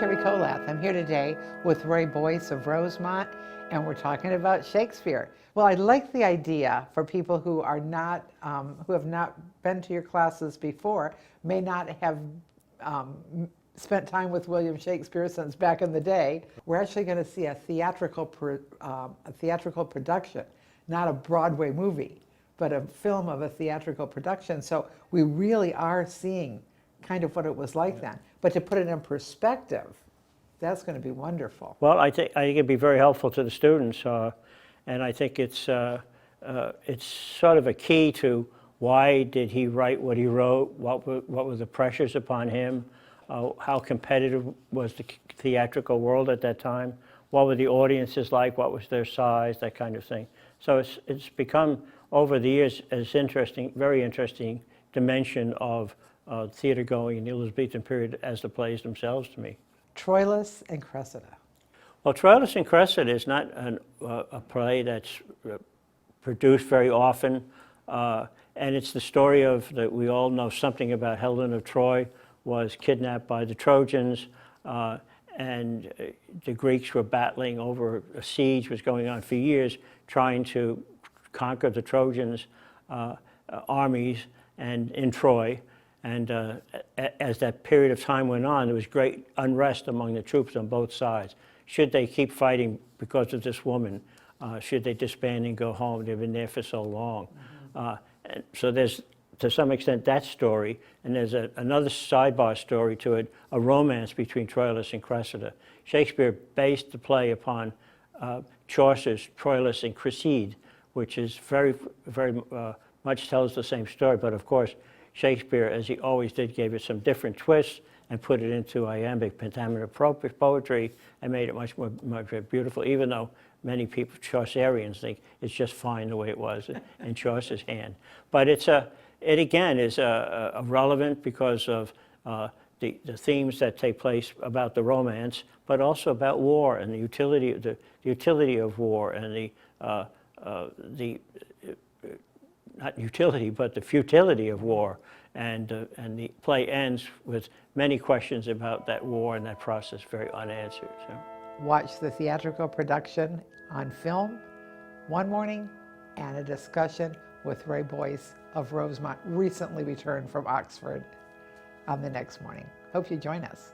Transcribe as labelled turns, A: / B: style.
A: Terry Colath. I'm here today with Roy Boyce of Rosemont, and we're talking about Shakespeare. Well, I like the idea for people who are not, who have not been to your classes before, may not have spent time with William Shakespeare since back in the day. We're actually going to see a theatrical production, not a Broadway movie, but a film of a theatrical production. So we really are seeing kind of what it was like then. But to put it in perspective, that's going to be wonderful.
B: Well, I think it'd be very helpful to the students, and I think it's sort of a key to why did he write what he wrote, what were the pressures upon him, how competitive was the theatrical world at that time, what were the audiences like, what was their size, that kind of thing. So it's become, over the years, as interesting, very interesting dimension of theater going in the Elizabethan period as the plays themselves to me.
A: Troilus and Cressida.
B: Well, Troilus and Cressida is not a play that's produced very often, and it's the story of that we all know something about. Helen of Troy was kidnapped by the Trojans, and the Greeks were battling over a siege was going on for years, trying to conquer the Trojans' armies and in Troy. And as that period of time went on, there was great unrest among the troops on both sides. Should they keep fighting because of this woman? Should they disband and go home? They've been there for so long. And so there's, to some extent, that story. And there's another sidebar story to it, a romance between Troilus and Cressida. Shakespeare based the play upon Chaucer's Troilus and Cressida, which is very much tells the same story, but of course, Shakespeare, as he always did, gave it some different twists and put it into iambic pentameter poetry and made it much more beautiful, even though many people, Chaucerians, think it's just fine the way it was in Chaucer's hand. But it again is relevant because of the themes that take place about the romance, but also about war and the utility of war and not utility, but the futility of war. And the play ends with many questions about that war and that process very unanswered. So.
A: Watch the theatrical production on film one morning and a discussion with Roy Boyce of Rosemont, recently returned from Oxford, on the next morning. Hope you join us.